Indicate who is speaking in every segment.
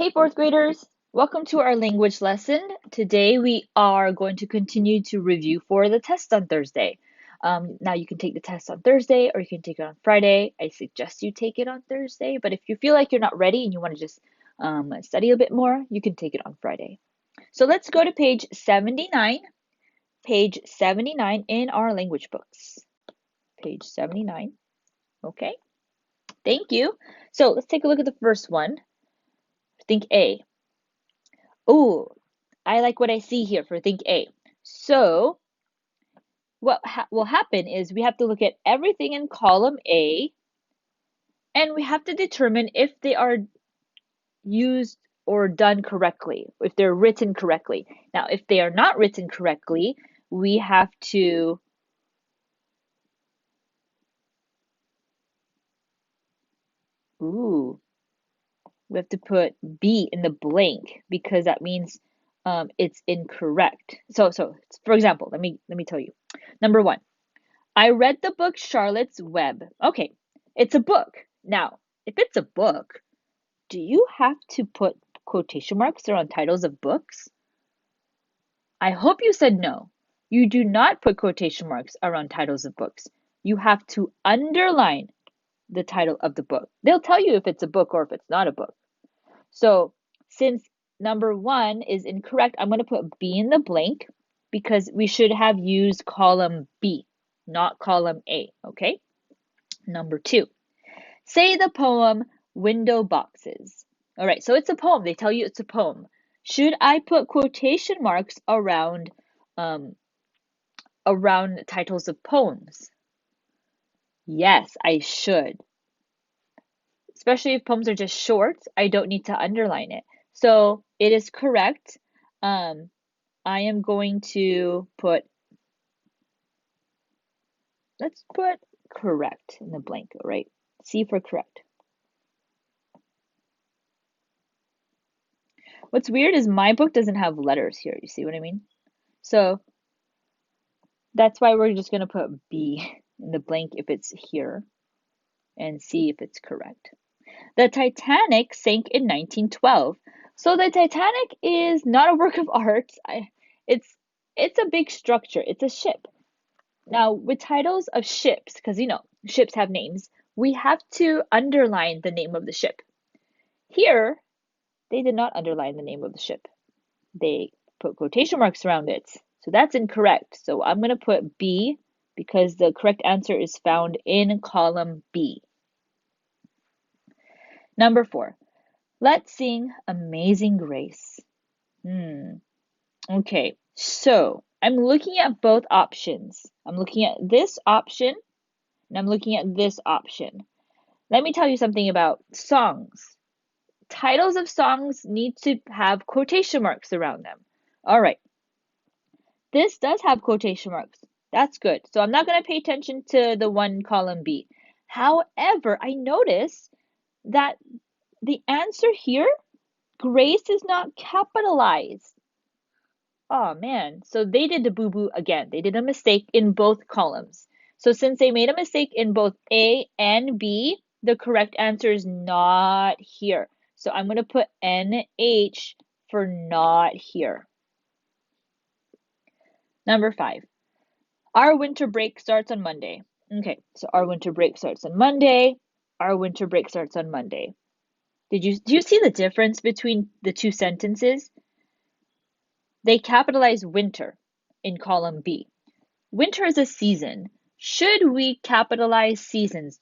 Speaker 1: Hey, fourth graders! Welcome to our language lesson. Today we are going to continue to review for the test on Thursday. Now you can take the test on Thursday or you can take it on Friday. I suggest you take it on Thursday, but if you feel like you're not ready and you want to just study a bit more, you can take it on Friday. So let's go to page 79. Page 79 in our language books. Page 79. Okay, thank you. So let's take a look at the first one. Think A. Oh, I like what I see here for think A. So what will happen is we have to look at everything in column A and we have to determine if they are used or done correctly, if they're written correctly. Now, if they are not written correctly, we have to ooh, we have to put B in the blank because that means it's incorrect. So for example, let me tell you. Number one, I read the book Charlotte's Web. Okay, it's a book. Now, if it's a book, do you have to put quotation marks around titles of books? I hope you said no. You do not put quotation marks around titles of books. You have to underline the title of the book. They'll tell you if it's a book or if it's not a book. So, since number one is incorrect, I'm going to put B in the blank because we should have used column B, not column A, okay? Number two, say the poem Window Boxes. All right, so it's a poem. They tell you it's a poem. Should I put quotation marks um, around titles of poems? Yes, I should. Especially if poems are just short, I don't need to underline it. So it is correct. I am going to put, let's put correct in the blank, all right? C for correct. What's weird is my book doesn't have letters here. You see what I mean? So that's why we're just going to put B in the blank if it's here and see if it's correct. The Titanic sank in 1912. So the Titanic is not a work of art. It's it's a big structure. It's a ship. Now, with titles of ships, because ships have names, we have to underline the name of the ship. Here, they did not underline the name of the ship. They put quotation marks around it. So that's incorrect. So I'm going to put B because the correct answer is found in column B. Number 4, let's sing Amazing Grace. Okay, so I'm looking at both options. I'm looking at this option and I'm looking at this option. Let me tell you something about songs. Titles of songs need to have quotation marks around them. All right, this does have quotation marks. That's good. So I'm not going to pay attention to the one column B. However, I notice that the answer here, Grace, is not capitalized. Oh man, so they did the boo-boo again. They did a mistake in both columns. So since they made a mistake in both A and B, the correct answer is not here. So I'm going to put NH for not here. Number 5. Our winter break starts on Monday. Okay, so our winter break starts on Monday. Our winter break starts on Monday. Do you see the difference between the two sentences? They capitalize winter in column B. Winter is a season. Should we capitalize seasons,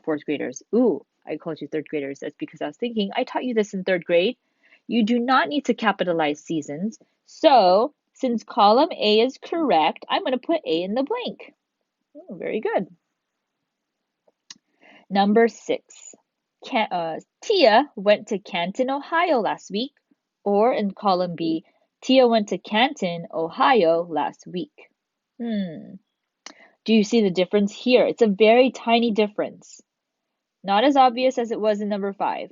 Speaker 1: fourth graders? Ooh, I called you third graders. That's because I was thinking I taught you this in third grade. You do not need to capitalize seasons. So, since column A is correct, I'm going to put A in the blank. Ooh, very good. Number 6. Tia went to Canton, Ohio last week. Or in column B, Tia went to Canton, Ohio last week. Do you see the difference here? It's a very tiny difference. Not as obvious as it was in number 5.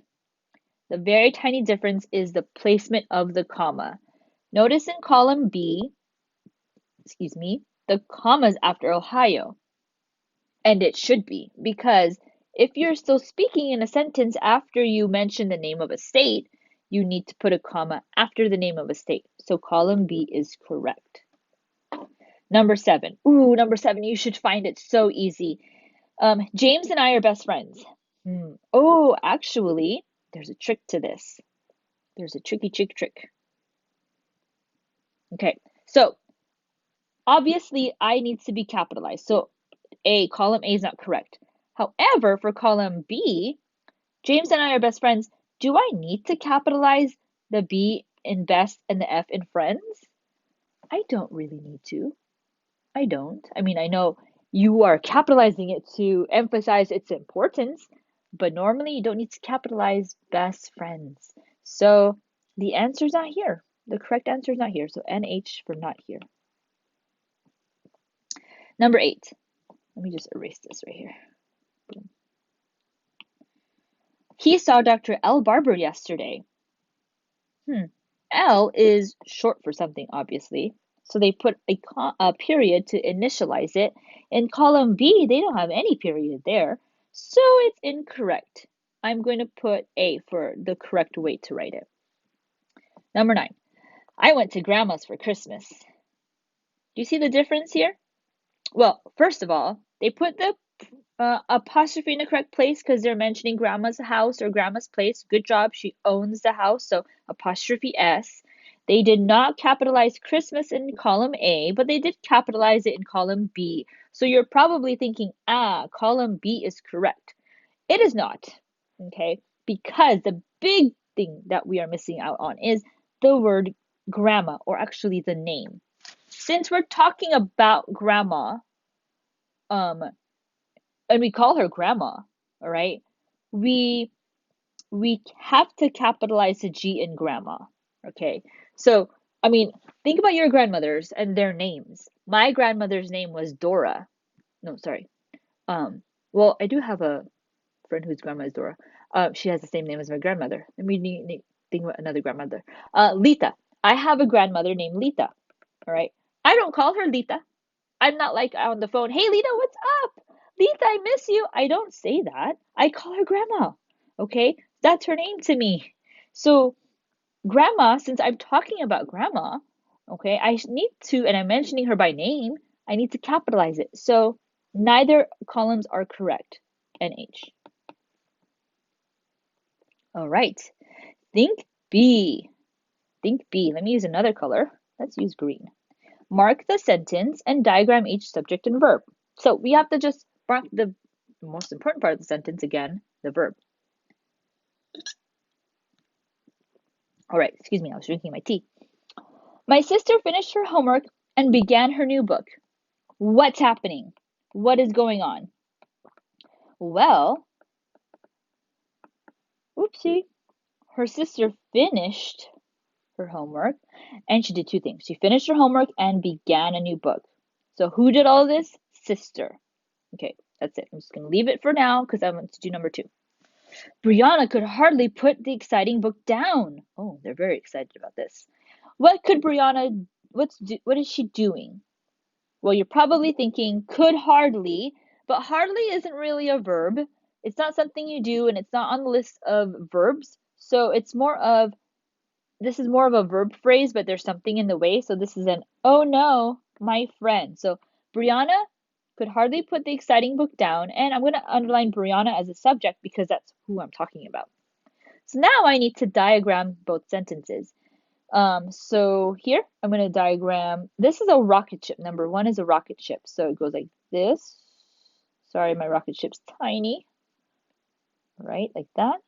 Speaker 1: The very tiny difference is the placement of the comma. Notice in column B, the comma is after Ohio. And it should be, because if you're still speaking in a sentence after you mention the name of a state, you need to put a comma after the name of a state. So column B is correct. Number 7. Ooh, number 7, you should find it so easy. James and I are best friends. Oh, actually, there's a trick to this. There's a tricky trick. Okay, so obviously I needs to be capitalized. So column A is not correct. However, for column B, James and I are best friends. Do I need to capitalize the B in best and the F in friends? I don't really need to. I don't. I mean, I know you are capitalizing it to emphasize its importance, but normally you don't need to capitalize best friends. So the answer's not here. The correct answer is not here. So NH for not here. Number 8. Let me just erase this right here. Boom. He saw Dr. L. Barber yesterday. L is short for something, obviously. So they put a period to initialize it. In column B, they don't have any period there. So it's incorrect. I'm going to put A for the correct way to write it. Number 9. I went to grandma's for Christmas. Do you see the difference here? Well, first of all, they put the apostrophe in the correct place because they're mentioning grandma's house or grandma's place. Good job. She owns the house. So apostrophe S. They did not capitalize Christmas in column A, but they did capitalize it in column B. So you're probably thinking, column B is correct. It is not, okay? Because the big thing that we are missing out on is the word grandma, or actually the name. Since we're talking about grandma, and we call her grandma, all right? We have to capitalize the G in grandma, okay? So, I mean, think about your grandmothers and their names. My grandmother's name was Dora. No, sorry. Well, I do have a friend whose grandma is Dora. She has the same name as my grandmother. Let me think about another grandmother. Lita. I have a grandmother named Lita. All right. I don't call her Lita. I'm not like on the phone, hey Lita, what's up? Lita, I miss you. I don't say that. I call her grandma. Okay? That's her name to me. So, grandma, since I'm talking about grandma, okay, I need to, and I'm mentioning her by name, I need to capitalize it. So, neither columns are correct. NH. All right. Think B. Think B. Let me use another color. Let's use green. Mark the sentence and diagram each subject and verb. So we have to just mark the most important part of the sentence again, the verb. All right, excuse me, I was drinking my tea. My sister finished her homework and began her new book. What's happening? What is going on? Well, oopsie, her sister finished her homework and she did two things. She finished her homework and began a new book. So who did all this? Sister. Okay, that's it. I'm just going to leave it for now because I want to do number 2. Brianna could hardly put the exciting book down. Oh, they're very excited about this. What is she doing? Well, you're probably thinking could hardly, but hardly isn't really a verb. It's not something you do and it's not on the list of verbs. So this is more of a verb phrase, but there's something in the way. So this is an, oh no, my friend. So Brianna could hardly put the exciting book down. And I'm going to underline Brianna as a subject because that's who I'm talking about. So now I need to diagram both sentences. So here I'm going to diagram, this is a rocket ship. Number 1 is a rocket ship. So it goes like this. Sorry, my rocket ship's tiny. Right, like that.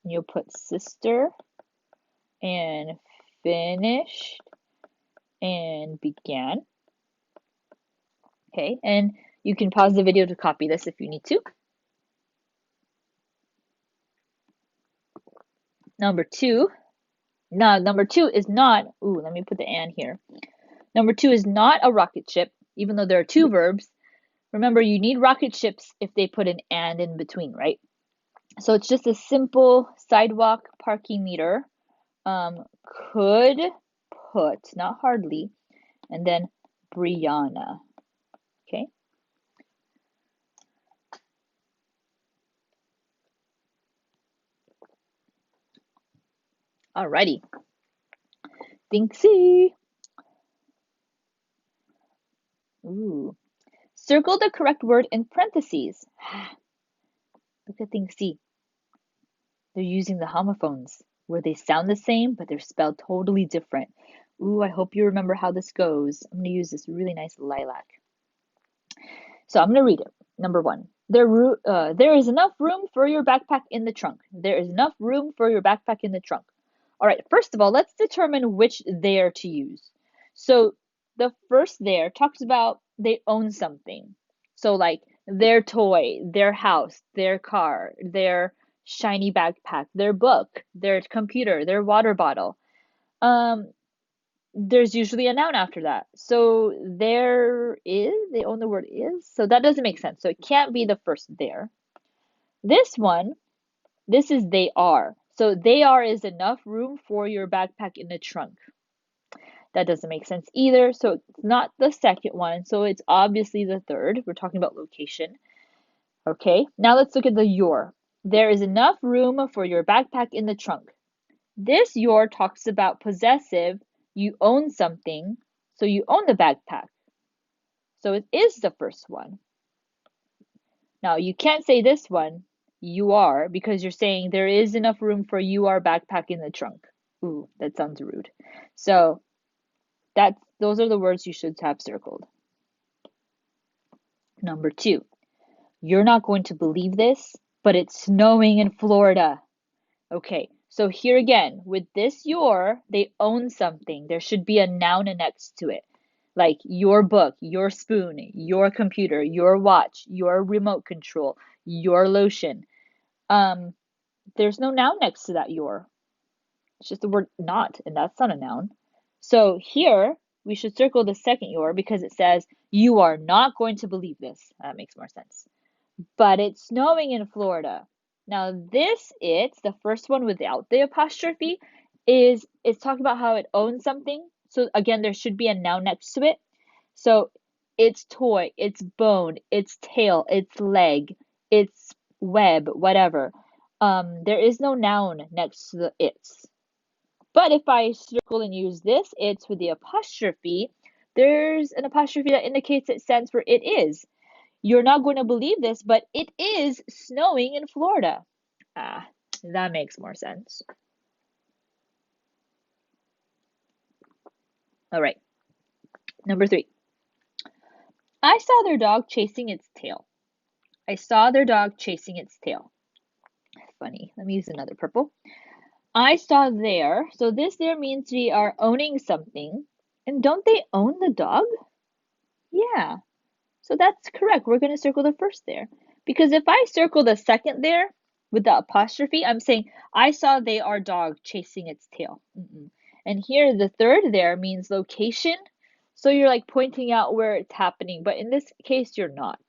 Speaker 1: And you'll put sister and finished and began. Okay, and you can pause the video to copy this if you need to. Number 2. Now, number 2 is not, let me put the and here. Number 2 is not a rocket ship, even though there are 2 verbs. Remember, you need rocket ships if they put an and in between, right? So it's just a simple sidewalk parking meter. Could put, not hardly, and then Brianna. Okay. Alrighty. Think C. Ooh. Circle the correct word in parentheses. Look at thing C. They're using the homophones, where they sound the same, but they're spelled totally different. Ooh, I hope you remember how this goes. I'm going to use this really nice lilac. So I'm going to read it. Number 1. There is enough room for your backpack in the trunk. There is enough room for your backpack in the trunk. All right, first of all, let's determine which there to use. So the first there talks about they own something. So like their toy, their house, their car, their shiny backpack, their book, their computer, their water bottle. Um, there's usually a noun after that. So there is, they own the word is. So that doesn't make sense. So it can't be the first there. This one, this is they are. So they are is enough room for your backpack in the trunk. That doesn't make sense either. So it's not the second one. So it's obviously the third. We're talking about location. Okay, now let's look at the your. There is enough room for your backpack in the trunk. This your talks about possessive. You own something, so you own the backpack. So it is the first one. Now you can't say this one, you are, because you're saying there is enough room for your backpack in the trunk. Ooh, that sounds rude. So those are the words you should have circled. Number 2, you're not going to believe this, but it's snowing in Florida. Okay, so here again, with this your, they own something. There should be a noun next to it. Like your book, your spoon, your computer, your watch, your remote control, your lotion. There's no noun next to that your. It's just the word not, and that's not a noun. So here, we should circle the second your because it says, you are not going to believe this. That makes more sense. But it's snowing in Florida. Now this it's the first one without the apostrophe it's talking about how it owns something. So again, there should be a noun next to it. So its toy, its bone, its tail, its leg, its web, whatever. There is no noun next to the its. But if I circle and use this it's with the apostrophe, there's an apostrophe that indicates it stands for it is. You're not going to believe this, but it is snowing in Florida. Ah, that makes more sense. All right, number 3. I saw their dog chasing its tail. I saw their dog chasing its tail. Funny. Let me use another purple. I saw their. So this there means we are owning something. And don't they own the dog? Yeah. So that's correct. We're going to circle the first there. Because if I circle the second there with the apostrophe, I'm saying, I saw they are dog chasing its tail. And here, the third there means location. So you're like pointing out where it's happening. But in this case, you're not.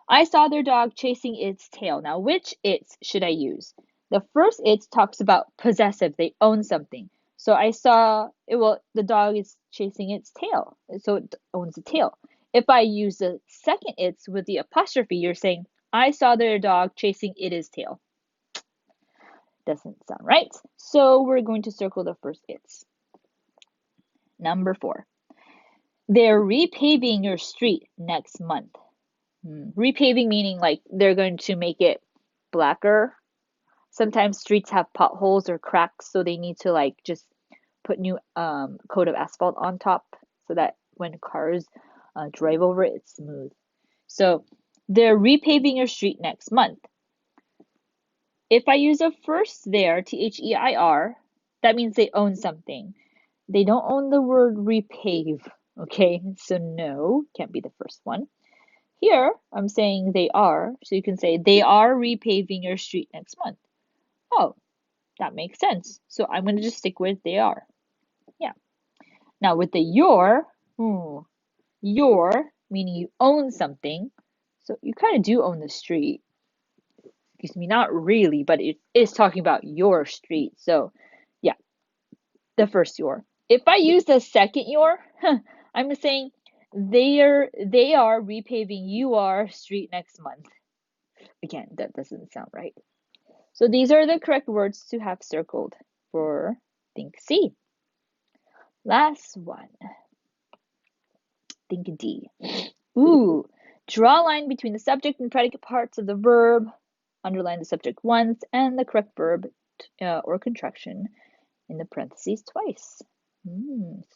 Speaker 1: I saw their dog chasing its tail. Now, which it's should I use? The first it's talks about possessive. They own something. So I saw it. Well, the dog is chasing its tail. So it owns the tail. If I use the second it's with the apostrophe, you're saying, I saw their dog chasing its tail. Doesn't sound right. So we're going to circle the first it's. Number 4. They're repaving your street next month. Repaving meaning like they're going to make it blacker. Sometimes streets have potholes or cracks, so they need to like just put new coat of asphalt on top so that when cars drive over it, it's smooth. So they're repaving your street next month. If I use a first there, T-H-E-I-R, that means they own something. They don't own the word repave, okay? So no, can't be the first one. Here, I'm saying they are, so you can say they are repaving your street next month. Oh, that makes sense. So I'm going to just stick with they are. Yeah. Now with the your meaning you own something. So you kind of do own the street. Excuse me, not really, but it is talking about your street. So yeah, the first your. If I use the second your, I'm saying they are repaving your street next month. Again, that doesn't sound right. So these are the correct words to have circled. Therefore, think C. Last one. Think D. Ooh. Draw a line between the subject and predicate parts of the verb. Underline the subject once and the correct verb or contraction in the parentheses twice.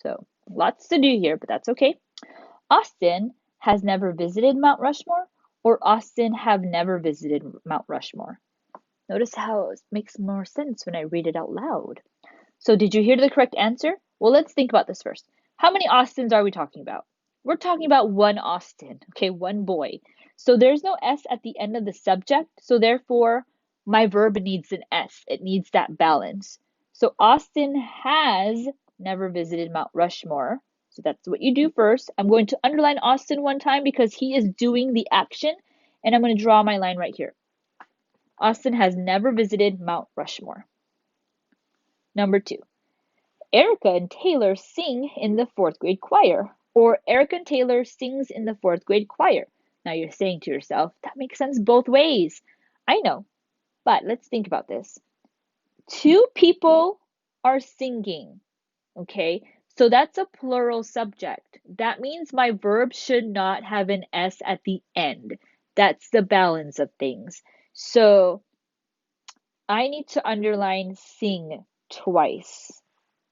Speaker 1: So lots to do here, but that's okay. Austin has never visited Mount Rushmore, or Austin have never visited Mount Rushmore. Notice how it makes more sense when I read it out loud. So did you hear the correct answer? Well, let's think about this first. How many Austins are we talking about? We're talking about one Austin, okay, one boy. So there's no S at the end of the subject, so therefore my verb needs an S. It needs that balance. So Austin has never visited Mount Rushmore. So that's what you do first. I'm going to underline Austin one time because he is doing the action, and I'm going to draw my line right here. Austin has never visited Mount Rushmore. Number 2. Erica and Taylor sing in the 4th grade choir, or Erica and Taylor sings in the 4th grade choir. Now you're saying to yourself, that makes sense both ways. I know, but let's think about this. 2 people are singing, okay? So that's a plural subject. That means my verb should not have an S at the end. That's the balance of things. So I need to underline sing twice.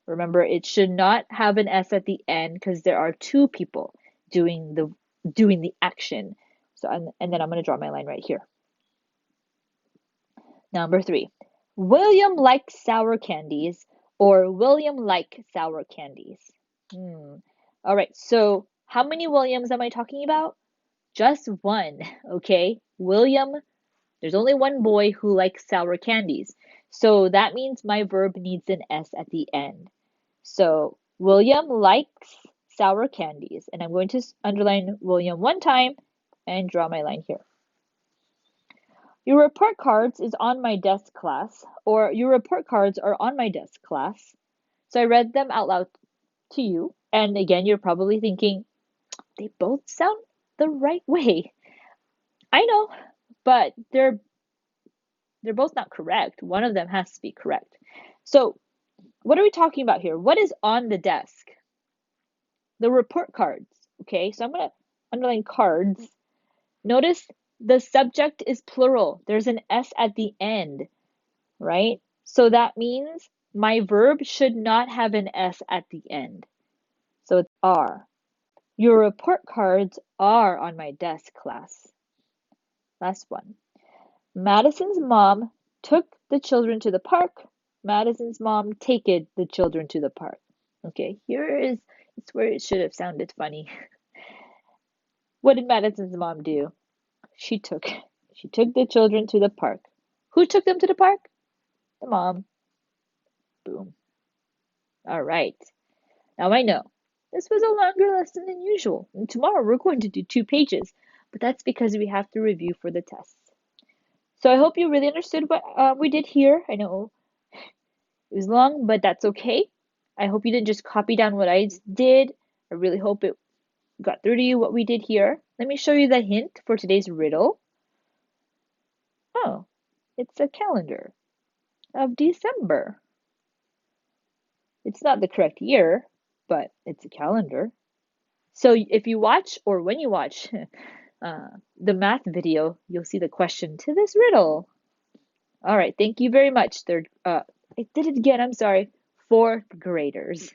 Speaker 1: Remember, it should not have an S at the end because there are 2 people doing the action. So and then I'm going to draw my line right here. Number 3. William likes sour candies, or William like sour candies. All right, so how many Williams am I talking about? Just one, okay? William, there's only one boy who likes sour candies. So that means my verb needs an S at the end. So William likes sour candies. And I'm going to underline William one time and draw my line here. Your report cards is on my desk, class, or your report cards are on my desk, class. So I read them out loud to you. And again, you're probably thinking, they both sound the right way. I know, but they're both not correct. One of them has to be correct. So what are we talking about here? What is on the desk? The report cards. Okay, so I'm going to underline cards. Notice the subject is plural. There's an S at the end, right? So that means my verb should not have an S at the end. So it's are. Your report cards are on my desk, class. Last one. Madison's mom took the children to the park. Madison's mom taked the children to the park. Okay, it's where it should have sounded funny. What did Madison's mom do? She took the children to the park. Who took them to the park? The mom. Boom. All right. Now I know this was a longer lesson than usual. And tomorrow we're going to do 2 pages, but that's because we have to review for the tests. So I hope you really understood what we did here. I know it was long, but that's okay. I hope you didn't just copy down what I did. I really hope it got through to you what we did here. Let me show you the hint for today's riddle. Oh, it's a calendar of December. It's not the correct year, but it's a calendar. So if you watch, or when you watch the math video, you'll see the question to this riddle. All right, thank you very much. I did it again, I'm sorry. 4th graders.